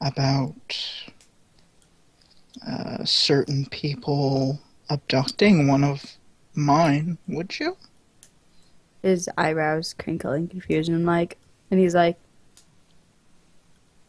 about certain people abducting one of mine, would you? His eyebrows crinkle in confusion, and he's like,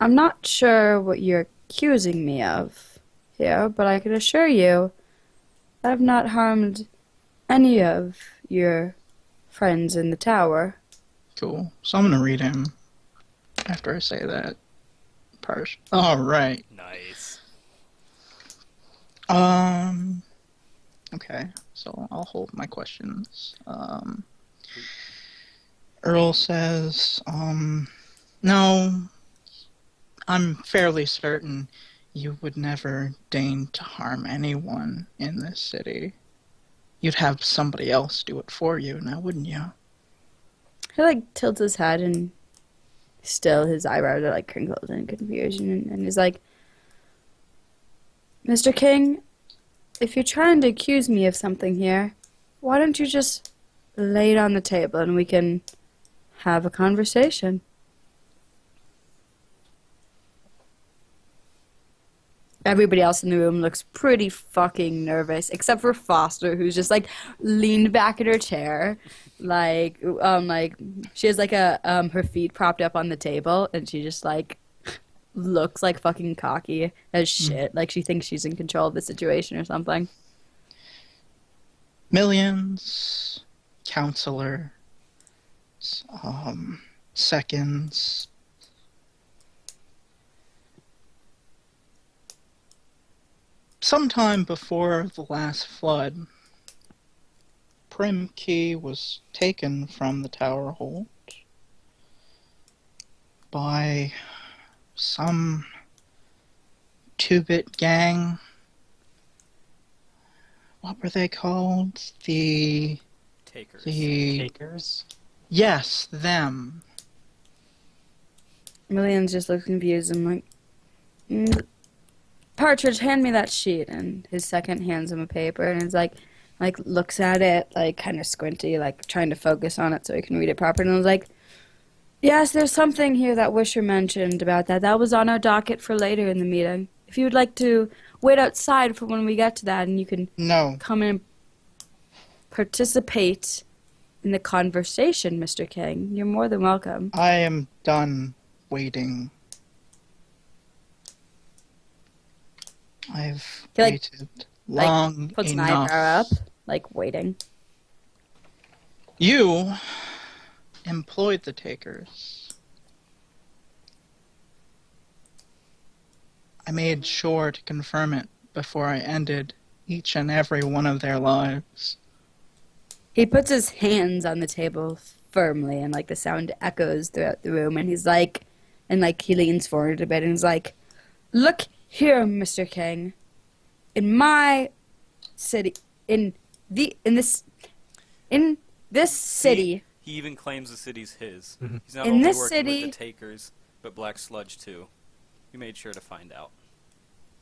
I'm not sure what you're accusing me of here, but I can assure you that I've not harmed any of your friends in the tower. Cool. So I'm gonna read him after I say that part. All right. Nice. Um. Okay. So I'll hold my questions. Earl says, no, I'm fairly certain you would never deign to harm anyone in this city. You'd have somebody else do it for you, now wouldn't you? He tilts his head and still his eyebrows are crinkled in confusion and he's like, Mr. King, if you're trying to accuse me of something here, why don't you just lay it on the table and we can have a conversation? Everybody else in the room looks pretty fucking nervous, except for Foster, who's just leaned back in her chair, she has her feet propped up on the table, and she just looks fucking cocky as shit, like she thinks she's in control of the situation or something. Millions, counselor, seconds. Sometime before the last flood, Prim Key was taken from the Tower Hold by some two-bit gang. What were they called? Takers. Takers? Yes, them. Millions just looks confused and Partridge, hand me that sheet. And his second hands him a paper and is looks at it, kind of squinty, trying to focus on it so he can read it properly. And was like, yes, there's something here that Wisher mentioned about that. That was on our docket for later in the meeting. If you would like to wait outside for when we get to that and you can come in and participate in the conversation, Mr. King, you're more than welcome. I am done waiting. I've waited long puts enough. an eyebrow up, waiting. You employed the Takers. I made sure to confirm it before I ended each and every one of their lives. He puts his hands on the table firmly, and the sound echoes throughout the room. And he's he leans forward a bit, and he's like, "Look here, Mr. King. In my city, in this city." He even claims the city's his. Mm-hmm. He's not In only this working city, with the Takers, but Black Sludge too. We made sure to find out.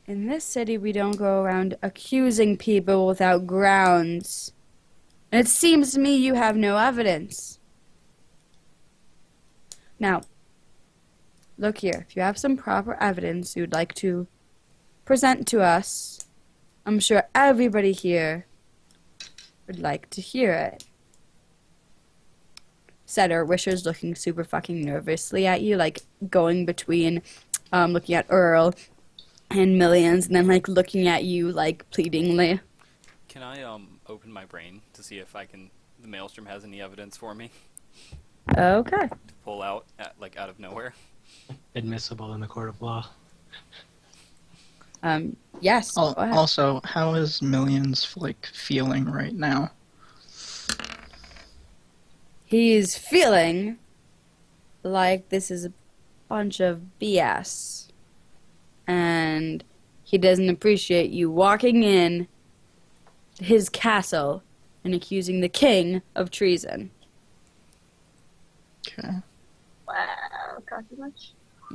In this city, we don't go around accusing people without grounds. And it seems to me you have no evidence. Now, look here. If you have some proper evidence you'd like to present to us, I'm sure everybody here would like to hear it. Setter Wisher's looking super fucking nervously at you, going between looking at Earl and Millions, and then looking at you pleadingly. Can I open my brain to see if the Maelstrom has any evidence for me Okay. to pull out out of nowhere? Admissible in the court of law. Yes. Go ahead. Also, how is Millions feeling right now? He's feeling like this is a bunch of BS. And he doesn't appreciate you walking in his castle and accusing the king of treason. Okay. Wow, cocky much?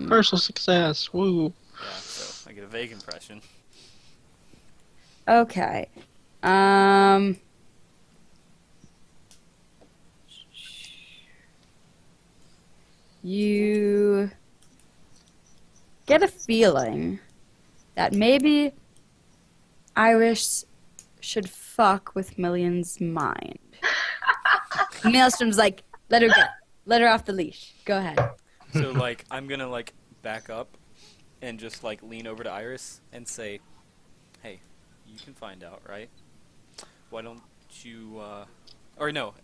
Partial success. Woo. Yeah, so I get a vague impression. Okay. You get a feeling that maybe Iris should fuck with Million's mind. Maelstrom's like, let her go. Let her off the leash. Go ahead. So, like, I'm gonna, like, back up and just, like, lean over to Iris and say, hey, you can find out, right? Why don't you, or no,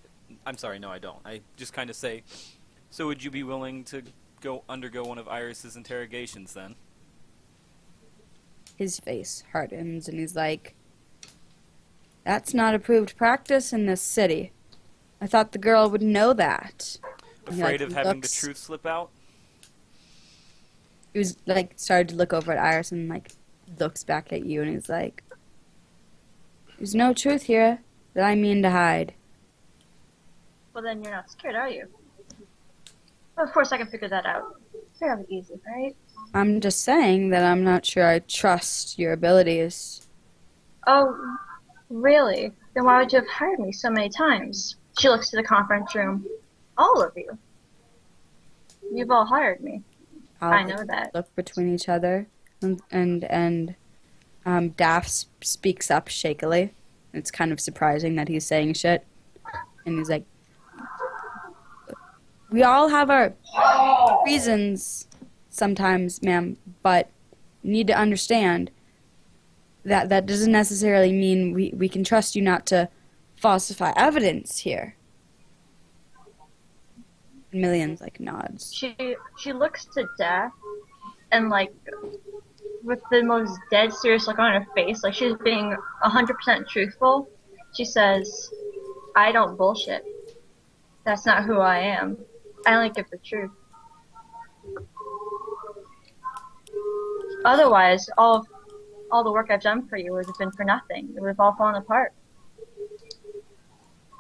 I'm sorry, no, I don't. I just kind of say, so would you be willing to undergo one of Iris's interrogations, then? His face hardens and he's like, that's not approved practice in this city. I thought the girl would know that. And he, Afraid like, of having the looks- truth slip out? He was like started to look over at Iris and like looks back at you and he's like, there's no truth here that I mean to hide. Well, then you're not scared, are you? Of course, I can figure that out. Fairly easy, right? I'm just saying that I'm not sure I trust your abilities. Oh, really? Then why would you have hired me so many times? She looks to the conference room. All of you. You've all hired me. I know that. Look between each other and Daft speaks up shakily. It's kind of surprising that he's saying shit. And he's like, we all have our reasons sometimes, ma'am, but you need to understand that that doesn't necessarily mean we can trust you not to falsify evidence here. Millions like nods. She looks to Death and like with the most dead serious look on her face, like she's being 100% truthful. She says, I don't bullshit. That's not who I am. I only give the truth. Otherwise, all the work I've done for you would have been for nothing. It would have all fallen apart.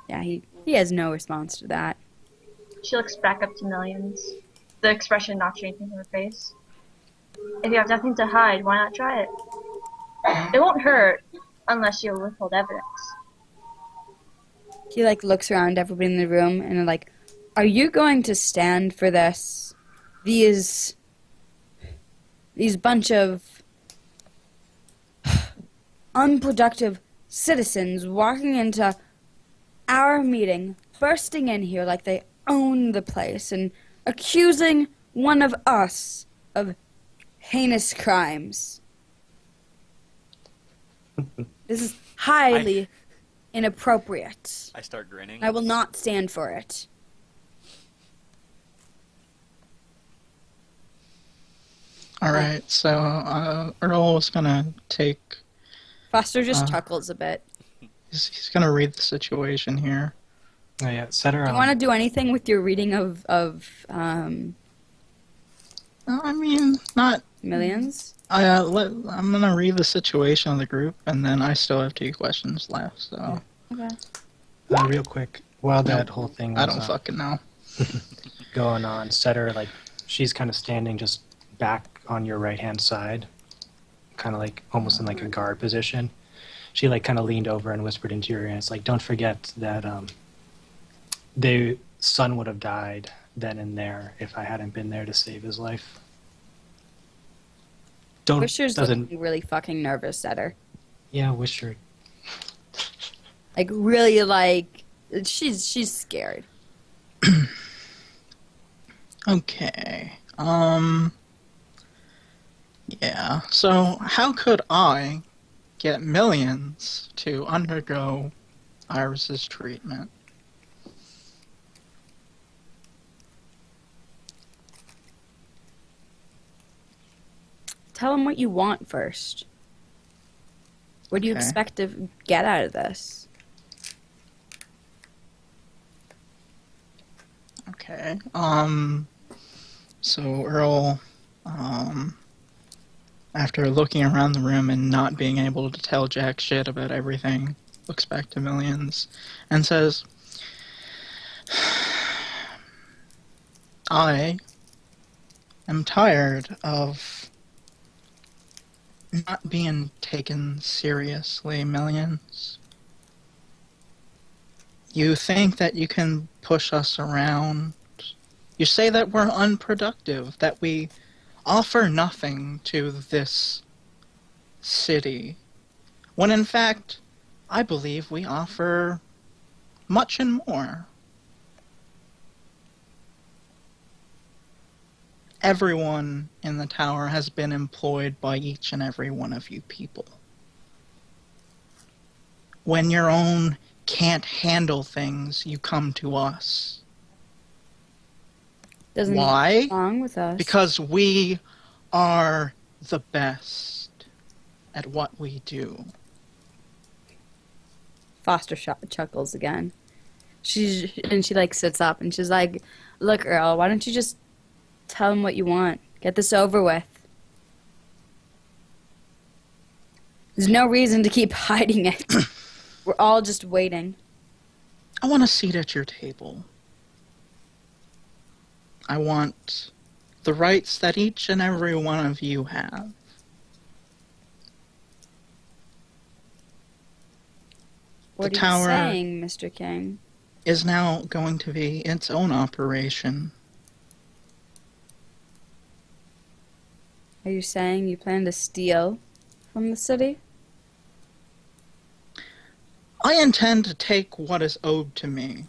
Yeah, he has no response to that. She looks back up to Millions, the expression not changing from her face. If you have nothing to hide, why not try it? It won't hurt unless you withhold evidence. He like looks around everybody in the room and like, are you going to stand for this? These bunch of unproductive citizens walking into our meeting, bursting in here like they own the place and accusing one of us of heinous crimes. This is highly inappropriate. I start grinning. I will not stand for it. Alright, so Earl was gonna take... Foster just chuckles a bit. He's gonna read the situation here. Oh yeah, set her Do you on. want to do anything with your reading of I mean, not... Millions? I'm gonna read the situation of the group, and then I still have 2 questions left, so... Okay. Real quick, while that whole thing was I don't fucking know. going on, set her like she's kind of standing just back on your right hand side, kind of like almost in like a guard position. She like kind of leaned over and whispered into your ear. It's like, don't forget that the son would have died then and there if I hadn't been there to save his life. Wisher's doesn't looking really fucking nervous at her. yeah Wisher. Like really like she's scared. Okay. Yeah, so how could I get Millions to undergo Iris's treatment? Tell him what you want first. What do you Okay. expect to get out of this? Okay. So Earl, after looking around the room and not being able to tell jack shit about everything, looks back to Millions and says, I am tired of not being taken seriously, Millions. You think that you can push us around. You say that we're unproductive, that we offer nothing to this city, when in fact, I believe we offer much and more. Everyone in the tower has been employed by each and every one of you people. When your own can't handle things, you come to us. Doesn't Why? wrong with us. Because we are the best at what we do. Foster chuckles again. She like sits up and she's like, "Look, Earl, why don't you just tell him what you want? Get this over with. There's no reason to keep hiding it. We're all just waiting." I want a seat at your table. I want the rights that each and every one of you have. What The are tower- you saying, Mr. King? Is now going to be its own operation. Are you saying you plan to steal from the city? I intend to take what is owed to me.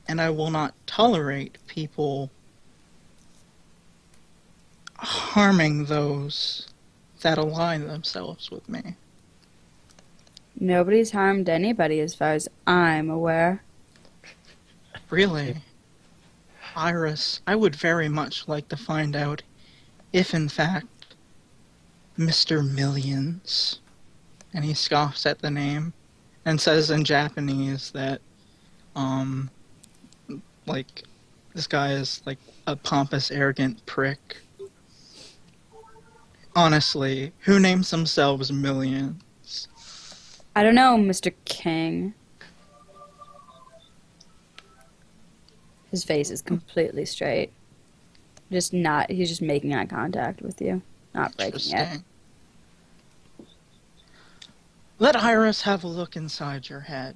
And I will not tolerate people harming those that align themselves with me. Nobody's harmed anybody as far as I'm aware. Really? Iris, I would very much like to find out if, in fact, Mr. Millions, and he scoffs at the name, and says in Japanese that, like, this guy is, like, a pompous, arrogant prick. Honestly, who names themselves Millions? I don't know, Mr. King. His face is completely straight. He's just making eye contact with you, not breaking it. Interesting. Let Iris have a look inside your head.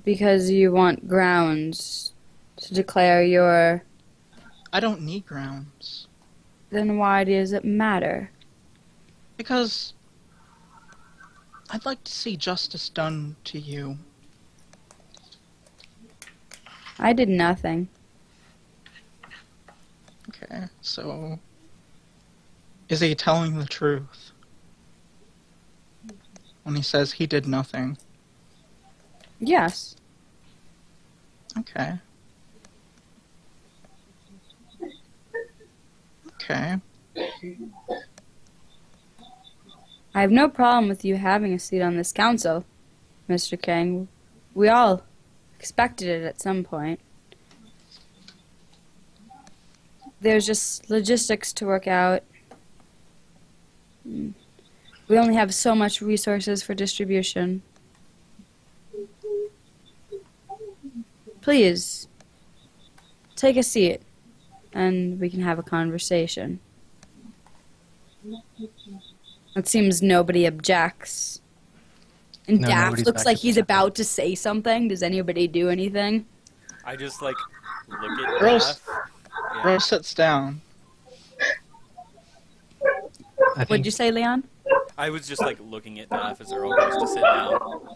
Because you want grounds to declare your... I don't need grounds. Then why does it matter? Because I'd like to see justice done to you. I did nothing. Okay, so is he telling the truth when he says he did nothing? Yes. Okay. Okay. I have no problem with you having a seat on this council, Mr. King. We all expected it at some point. There's just logistics to work out. We only have so much resources for distribution. Please, take a seat, and we can have a conversation. It seems nobody objects. And No, Daft nobody's looks back like at the he's table. about to say something. Does anybody do anything? I just like look at Rose- Daff. Yeah. Rose sits down. I What'd think you say, Leon? I was just like looking at Daff as Earl goes to sit down.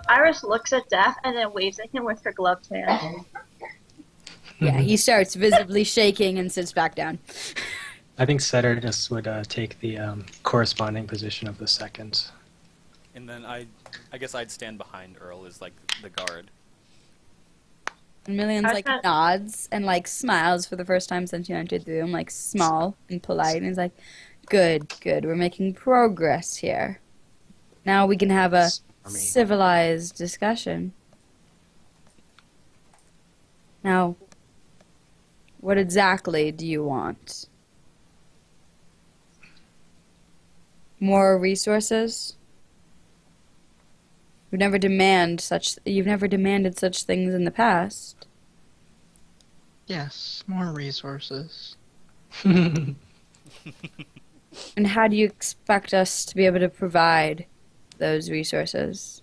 Iris looks at Death and then waves at him with her gloved hand. Yeah, he starts visibly shaking and sits back down. I think Setter just would take the corresponding position of the second. And then I guess I'd stand behind Earl as like the guard. And Millions I like thought- nods and like smiles for the first time since you entered the room, like small and polite, and he's like, "Good, good. We're making progress here. Now we can have a Army. civilized discussion." Now, what exactly do you want? More resources? You've never demanded such things in the past. Yes, more resources. And how do you expect us to be able to provide those resources?